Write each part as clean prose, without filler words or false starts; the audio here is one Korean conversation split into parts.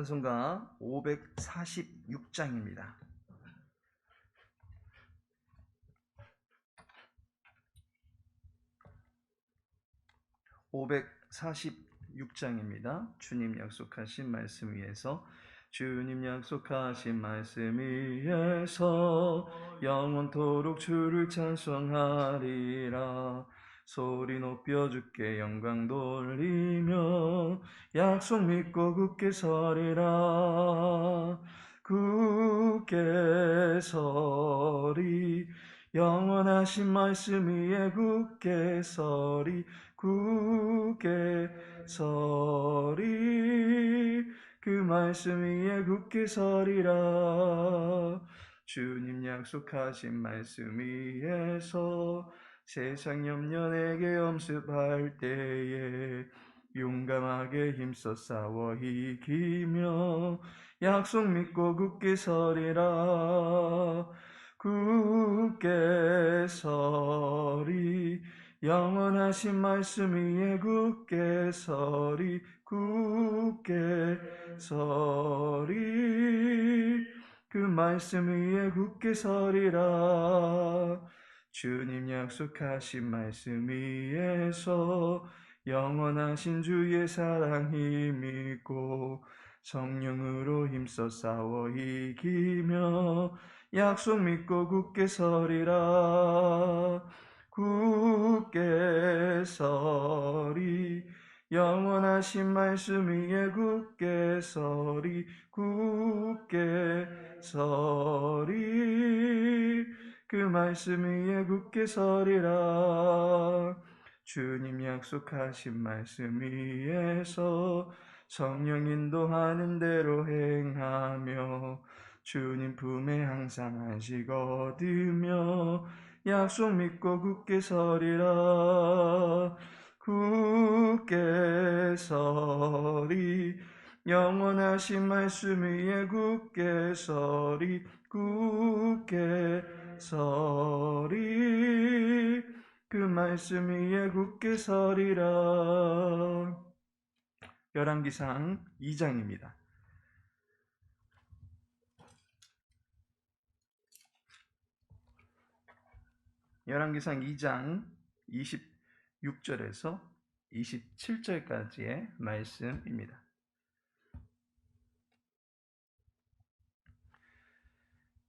찬송가 546장입니다. 546장입니다. 주님 약속하신 말씀 위에서 주님 약속하신 말씀 위에서 영원토록 주를 찬송하리라. 소리 높여 주께 영광 돌리며 약속 믿고 굳게 서리라. 굳게 서리 영원하신 말씀 위에 굳게 서리. 굳게 서리 그 말씀 위에 굳게 서리라. 주님 약속하신 말씀 위에서 세상 염려 내게 엄습할 때에 용감하게 힘써 싸워 이기며 약속 믿고 굳게 서리라. 굳게 서리 영원하신 말씀 위에 굳게 서리. 굳게 서리 그 말씀 위에 굳게 서리라. 주님 약속하신 말씀 위에서 영원하신 주의 사랑 힘있고 성령으로 힘써 싸워 이기며 약속 믿고 굳게 서리라. 굳게 서리 영원하신 말씀 위에 굳게 서리. 굳게 서리 그 말씀 위에 굳게 서리라. 주님 약속하신 말씀 위에서 성령 인도하는 대로 행하며 주님 품에 항상 안식 얻으며 약속 믿고 굳게 서리라. 굳게 서리 영원하신 말씀 위에 굳게 서리. 굳게 서리 그 말씀 위에 굳게 서리라. 열왕기상 2장입니다. 열왕기상 2장 26절에서 27절까지의 말씀입니다.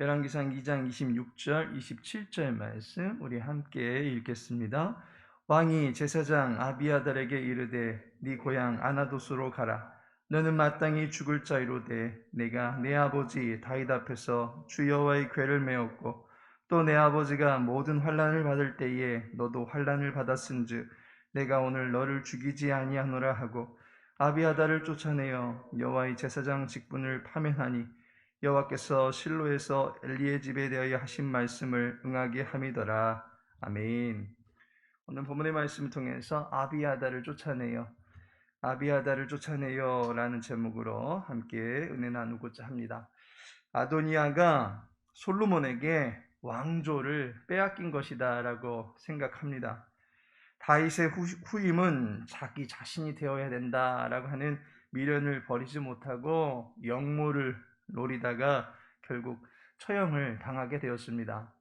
열왕기상 2장 26절, 27절 말씀 우리 함께 읽겠습니다. 왕이 제사장 아비아달에게 이르되 네 고향 아나도스로 가라. 너는 마땅히 죽을 자이로되 내가 내 아버지 다윗 앞에서 주 여호와의 궤를 메었고 또 내 아버지가 모든 환난을 받을 때에 너도 환난을 받았은즉 내가 오늘 너를 죽이지 아니하노라 하고 아비아달을 쫓아내어 여호와의 제사장 직분을 파면하니 여호와께서 실로에서 엘리의 집에 대하여 하신 말씀을 응하게 함이더라. 아멘. 오늘 본문의 말씀을 통해서 아비아달을 쫓아내요 라는 제목으로 함께 은혜 나누고자 합니다. 아도니아가 솔로몬에게 왕조를 빼앗긴 것이다 라고 생각합니다. 다윗의 후임은 자기 자신이 되어야 된다라고 하는 미련을 버리지 못하고 영모를 노리다가 결국 처형을 당하게 되었습니다.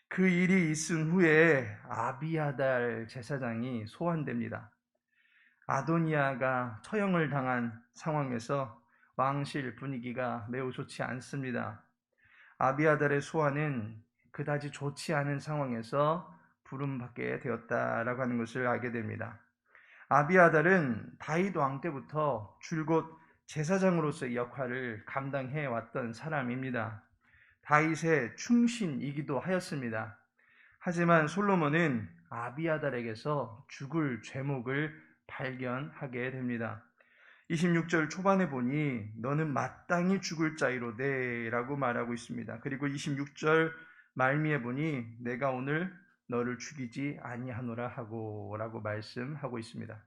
그 일이 있은 후에 아비아달 제사장이 소환됩니다. 아도니아가 처형을 당한 상황에서 왕실 분위기가 매우 좋지 않습니다. 아비아달의 소환은 그다지 좋지 않은 상황에서 부름받게 되었다라고 하는 것을 알게 됩니다. 아비아달은 다윗 왕 때부터 줄곧 제사장으로서의 역할을 감당해 왔던 사람입니다. 다윗의 충신이기도 하였습니다. 하지만 솔로몬은 아비아달에게서 죽을 죄목을 발견하게 됩니다. 26절 초반에 보니 너는 마땅히 죽을 자이로되 라고 말하고 있습니다. 그리고 26절 말미에 보니 내가 오늘 너를 죽이지 아니하노라 하고 라고 말씀하고 있습니다.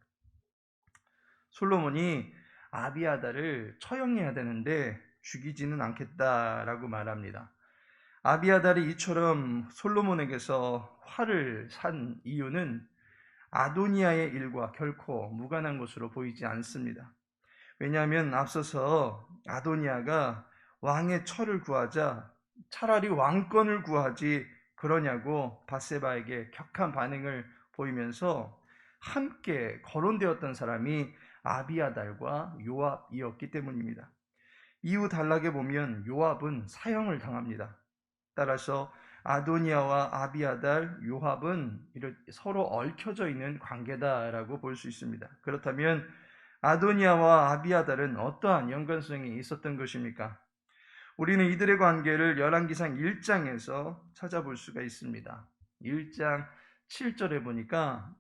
솔로몬이 아비아달을 처형해야 되는데 죽이지는 않겠다라고 말합니다. 아비아달이 이처럼 솔로몬에게서 화를 산 이유는 아도니아의 일과 결코 무관한 것으로 보이지 않습니다. 왜냐하면 앞서서 아도니아가 왕의 철을 구하자 차라리 왕권을 구하지 그러냐고 밧세바에게 격한 반응을 보이면서 함께 거론되었던 사람이 아비아달과 요압이었기 때문입니다. 이후 단락에 보면 요압은 사형을 당합니다. 따라서 아도니아와 아비아달, 요압은 서로 얽혀져 있는 관계다라고 볼 수 있습니다. 그렇다면 아도니아와 아비아달은 어떠한 연관성이 있었던 것입니까? 우리는 이들의 관계를 열왕기상 1장에서 찾아볼 수가 있습니다. 1장 7절에 보니까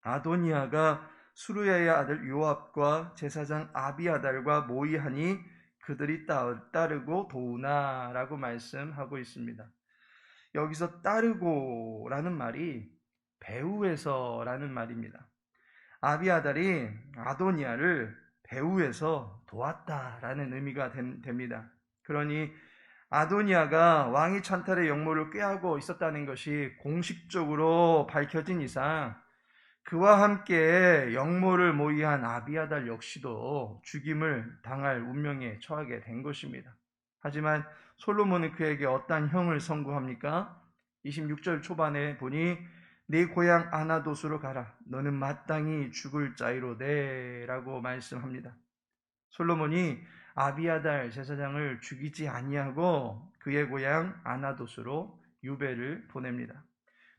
아도니아가 수르야의 아들 요압과 제사장 아비아달과 모의하니 그들이 따르고 도우나라고 말씀하고 있습니다. 여기서 따르고라는 말이 배후에서라는 말입니다. 아비아달이 아도니아를 배후에서 도왔다라는 의미가 됩니다. 그러니 아도니아가 왕위 찬탈의 역모를 꾀하고 있었다는 것이 공식적으로 밝혀진 이상 그와 함께 역모를 모의한 아비아달 역시도 죽임을 당할 운명에 처하게 된 것입니다. 하지만 솔로몬은 그에게 어떠한 형을 선고합니까? 26절 초반에 보니 네 고향 아나돗으로 가라. 너는 마땅히 죽을 자이로되 라고 말씀합니다. 솔로몬이 아비아달 제사장을 죽이지 아니하고 그의 고향 아나돗으로 유배를 보냅니다.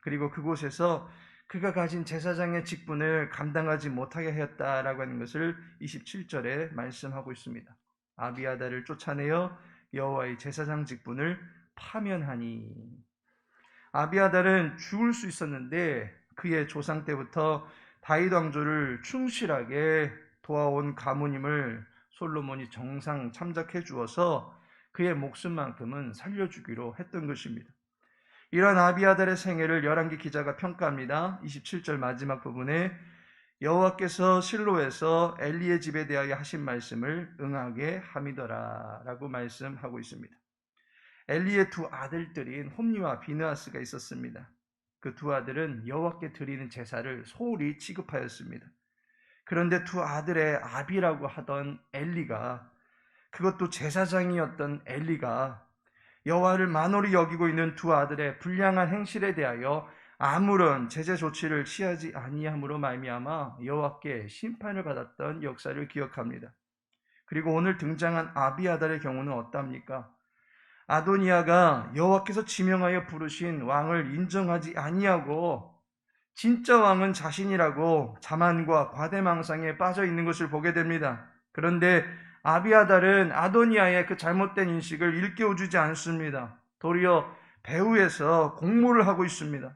그리고 그곳에서 그가 가진 제사장의 직분을 감당하지 못하게 하였다라고 하는 것을 27절에 말씀하고 있습니다. 아비아달을 쫓아내어 여호와의 제사장 직분을 파면하니, 아비아달은 죽을 수 있었는데 그의 조상 때부터 다윗 왕조를 충실하게 도와온 가문임을 솔로몬이 정상 참작해 주어서 그의 목숨만큼은 살려주기로 했던 것입니다. 이런 아비아달의 생애를 열왕기 기자가 평가합니다. 27절 마지막 부분에 여호와께서 실로에서 엘리의 집에 대하여 하신 말씀을 응하게 함이더라 라고 말씀하고 있습니다. 엘리의 두 아들들인 홈니와 비느하스가 있었습니다. 그 두 아들은 여호와께 드리는 제사를 소홀히 취급하였습니다. 그런데 두 아들의 아비라고 하던 엘리가, 그것도 제사장이었던 엘리가 여호와를 만홀히 여기고 있는 두 아들의 불량한 행실에 대하여 아무런 제재 조치를 취하지 아니함으로 말미암아 여호와께 심판을 받았던 역사를 기억합니다. 그리고 오늘 등장한 아비아달의 경우는 어떠합니까? 아도니아가 여호와께서 지명하여 부르신 왕을 인정하지 아니하고 진짜 왕은 자신이라고 자만과 과대망상에 빠져 있는 것을 보게 됩니다. 그런데 아비아달은 아도니아의 그 잘못된 인식을 일깨워주지 않습니다. 도리어 배후에서 공모를 하고 있습니다.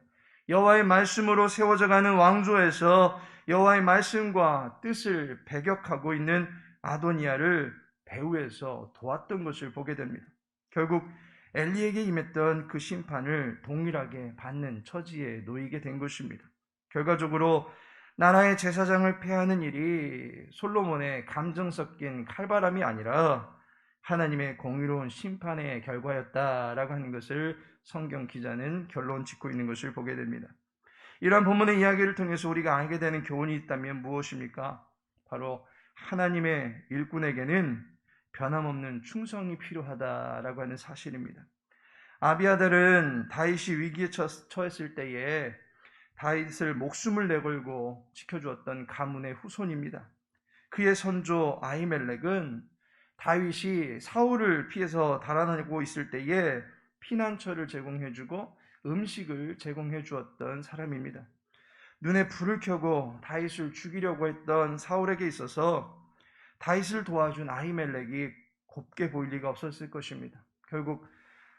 여호와의 말씀으로 세워져가는 왕조에서 여호와의 말씀과 뜻을 배격하고 있는 아도니아를 배후에서 도왔던 것을 보게 됩니다. 결국 엘리에게 임했던 그 심판을 동일하게 받는 처지에 놓이게 된 것입니다. 결과적으로 나라의 제사장을 폐하는 일이 솔로몬의 감정 섞인 칼바람이 아니라 하나님의 공의로운 심판의 결과였다라고 하는 것을 성경 기자는 결론 짓고 있는 것을 보게 됩니다. 이러한 본문의 이야기를 통해서 우리가 알게 되는 교훈이 있다면 무엇입니까? 바로 하나님의 일꾼에게는 변함없는 충성이 필요하다라고 하는 사실입니다. 아비아달은 다윗이 위기에 처했을 때에 다윗을 목숨을 내걸고 지켜주었던 가문의 후손입니다. 그의 선조 아히멜렉은 다윗이 사울을 피해서 달아나고 있을 때에 피난처를 제공해주고 음식을 제공해 주었던 사람입니다. 눈에 불을 켜고 다윗을 죽이려고 했던 사울에게 있어서 다윗을 도와준 아히멜렉이 곱게 보일 리가 없었을 것입니다. 결국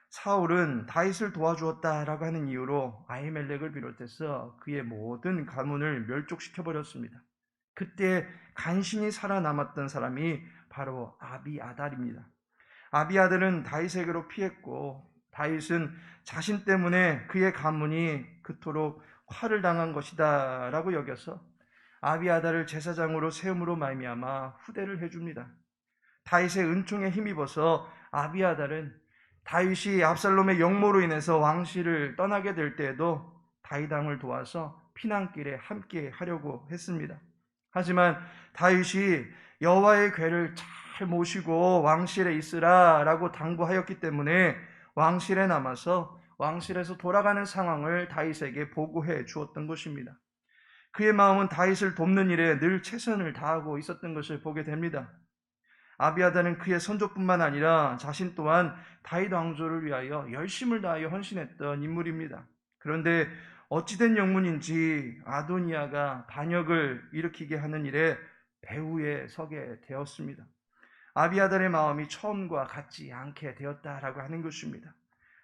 사울은 다윗을 도와주었다라고 하는 이유로 아히멜렉을 비롯해서 그의 모든 가문을 멸족시켜버렸습니다. 그때 간신히 살아남았던 사람이 바로 아비아달입니다. 아비아달은 다윗에게로 피했고 다윗은 자신 때문에 그의 가문이 그토록 화를 당한 것이다 라고 여겨서 아비아달을 제사장으로 세움으로 말미암아 후대를 해줍니다. 다윗의 은총에 힘입어서 아비아달은 다윗이 압살롬의 역모로 인해서 왕실을 떠나게 될 때에도 다윗 왕을 도와서 피난길에 함께 하려고 했습니다. 하지만 다윗이 여호와의 궤를 잘 모시고 왕실에 있으라라고 당부하였기 때문에 왕실에 남아서 왕실에서 돌아가는 상황을 다윗에게 보고해 주었던 것입니다. 그의 마음은 다윗을 돕는 일에 늘 최선을 다하고 있었던 것을 보게 됩니다. 아비아다는 그의 선조뿐만 아니라 자신 또한 다윗 왕조를 위하여 열심을 다하여 헌신했던 인물입니다. 그런데 어찌된 영문인지 아도니아가 반역을 일으키게 하는 일에 배후에 서게 되었습니다. 아비아달의 마음이 처음과 같지 않게 되었다라고 하는 것입니다.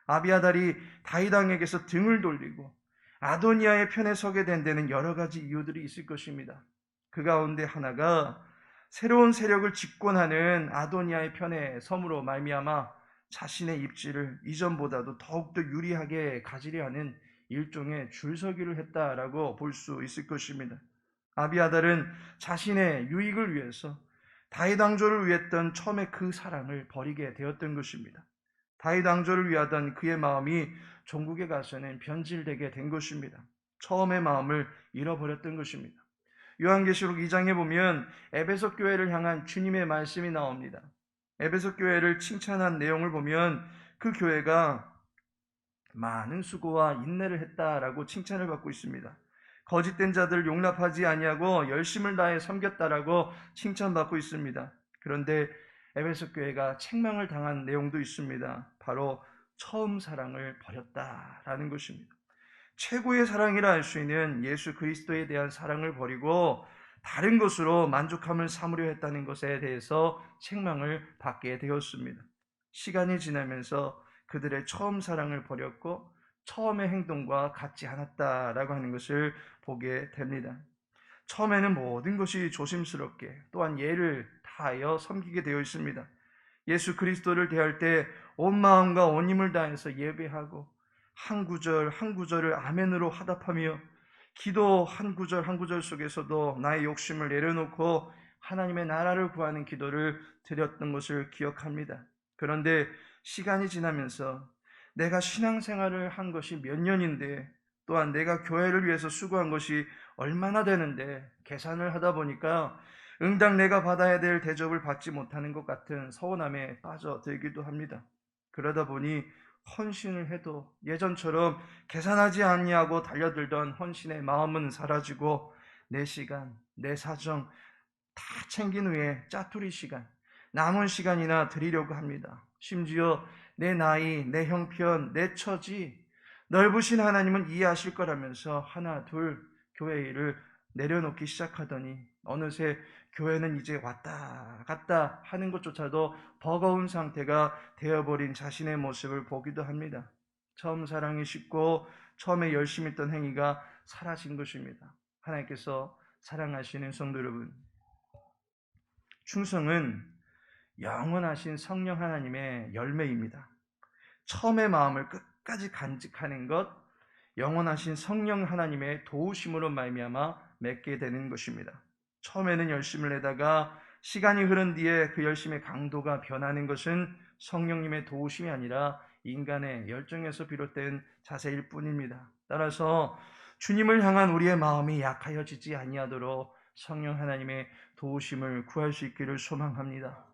아비아달이 다윗 왕에게서 등을 돌리고 아도니아의 편에 서게 된 데는 여러 가지 이유들이 있을 것입니다. 그 가운데 하나가 새로운 세력을 집권하는 아도니아의 편에 섬으로 말미암아 자신의 입지를 이전보다도 더욱더 유리하게 가지려 하는 일종의 줄서기를 했다라고 볼 수 있을 것입니다. 아비아달은 자신의 유익을 위해서 다윗 왕조를 위했던 처음에 그 사랑을 버리게 되었던 것입니다. 다윗 왕조를 위하던 그의 마음이 종국에 가서는 변질되게 된 것입니다. 처음의 마음을 잃어버렸던 것입니다. 요한계시록 2장에 보면 에베소 교회를 향한 주님의 말씀이 나옵니다. 에베소 교회를 칭찬한 내용을 보면 그 교회가 많은 수고와 인내를 했다라고 칭찬을 받고 있습니다. 거짓된 자들을 용납하지 아니하고 열심을 다해 섬겼다라고 칭찬받고 있습니다. 그런데 에베소 교회가 책망을 당한 내용도 있습니다. 바로 처음 사랑을 버렸다라는 것입니다. 최고의 사랑이라 할 수 있는 예수 그리스도에 대한 사랑을 버리고 다른 것으로 만족함을 삼으려 했다는 것에 대해서 책망을 받게 되었습니다. 시간이 지나면서 그들의 처음 사랑을 버렸고 처음의 행동과 같지 않았다라고 하는 것을 보게 됩니다. 처음에는 모든 것이 조심스럽게 또한 예를 다하여 섬기게 되어 있습니다. 예수 그리스도를 대할 때 온 마음과 온 힘을 다해서 예배하고 한 구절 한 구절을 아멘으로 화답하며 기도 한 구절 한 구절 속에서도 나의 욕심을 내려놓고 하나님의 나라를 구하는 기도를 드렸던 것을 기억합니다. 그런데 시간이 지나면서 내가 신앙생활을 한 것이 몇 년인데 또한 내가 교회를 위해서 수고한 것이 얼마나 되는데 계산을 하다 보니까 응당 내가 받아야 될 대접을 받지 못하는 것 같은 서운함에 빠져들기도 합니다. 그러다 보니 헌신을 해도 예전처럼 계산하지 않냐고 달려들던 헌신의 마음은 사라지고 내 시간, 내 사정 다 챙긴 후에 짜투리 시간, 남은 시간이나 드리려고 합니다. 심지어 내 나이, 내 형편, 내 처지 넓으신 하나님은 이해하실 거라면서 하나 둘 교회 일을 내려놓기 시작하더니 어느새 교회는 이제 왔다 갔다 하는 것조차도 버거운 상태가 되어버린 자신의 모습을 보기도 합니다. 처음 사랑이 식고 처음에 열심히 했던 행위가 사라진 것입니다. 하나님께서 사랑하시는 성도 여러분, 충성은 영원하신 성령 하나님의 열매입니다. 처음의 마음을 끝까지 간직하는 것, 영원하신 성령 하나님의 도우심으로 말미암아 맺게 되는 것입니다. 처음에는 열심을 내다가 시간이 흐른 뒤에 그 열심의 강도가 변하는 것은 성령님의 도우심이 아니라 인간의 열정에서 비롯된 자세일 뿐입니다. 따라서 주님을 향한 우리의 마음이 약하여지지 아니하도록 성령 하나님의 도우심을 구할 수 있기를 소망합니다.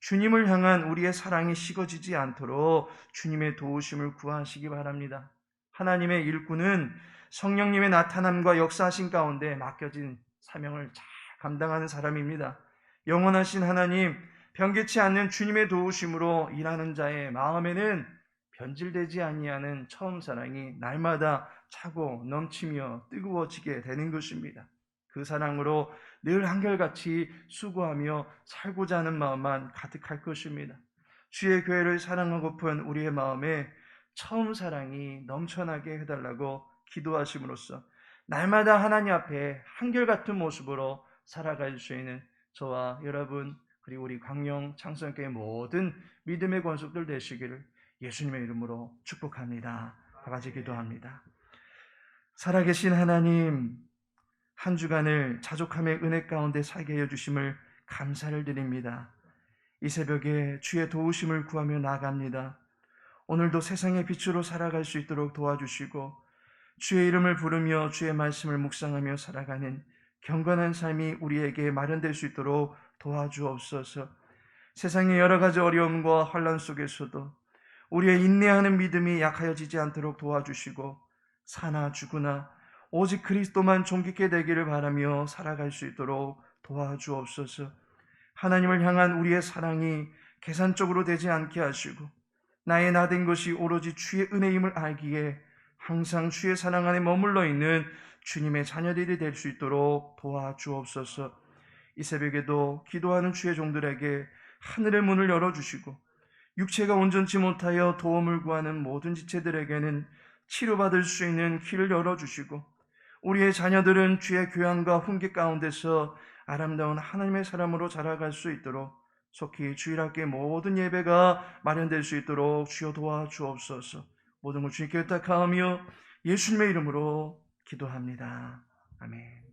주님을 향한 우리의 사랑이 식어지지 않도록 주님의 도우심을 구하시기 바랍니다. 하나님의 일꾼은 성령님의 나타남과 역사하신 가운데 맡겨진 사명을 잘 감당하는 사람입니다. 영원하신 하나님, 변개치 않는 주님의 도우심으로 일하는 자의 마음에는 변질되지 아니하는 처음 사랑이 날마다 차고 넘치며 뜨거워지게 되는 것입니다. 그 사랑으로 늘 한결같이 수고하며 살고자 하는 마음만 가득할 것입니다. 주의 교회를 사랑하고픈 우리의 마음에 처음 사랑이 넘쳐나게 해달라고 기도하심으로써 날마다 하나님 앞에 한결같은 모습으로 살아갈 수 있는 저와 여러분 그리고 우리 광명 창성교회 모든 믿음의 권속들 되시기를 예수님의 이름으로 축복합니다. 다 같이 기도합니다. 살아계신 하나님, 한 주간을 자족함의 은혜 가운데 살게 하여 주심을 감사를 드립니다. 이 새벽에 주의 도우심을 구하며 나아갑니다. 오늘도 세상의 빛으로 살아갈 수 있도록 도와주시고 주의 이름을 부르며 주의 말씀을 묵상하며 살아가는 경건한 삶이 우리에게 마련될 수 있도록 도와주옵소서. 세상의 여러 가지 어려움과 환난 속에서도 우리의 인내하는 믿음이 약하여지지 않도록 도와주시고 사나 죽으나 오직 그리스도만 존귀케 되기를 바라며 살아갈 수 있도록 도와주옵소서. 하나님을 향한 우리의 사랑이 계산적으로 되지 않게 하시고 나의 나된 것이 오로지 주의 은혜임을 알기에 항상 주의 사랑 안에 머물러 있는 주님의 자녀들이 될 수 있도록 도와주옵소서. 이 새벽에도 기도하는 주의 종들에게 하늘의 문을 열어주시고 육체가 온전치 못하여 도움을 구하는 모든 지체들에게는 치료받을 수 있는 길을 열어주시고 우리의 자녀들은 주의 교양과 훈계 가운데서 아름다운 하나님의 사람으로 자라갈 수 있도록 속히 주일학교의 모든 예배가 마련될 수 있도록 주여 도와주옵소서. 모든 걸 주님께 의탁하며 예수님의 이름으로 기도합니다. 아멘.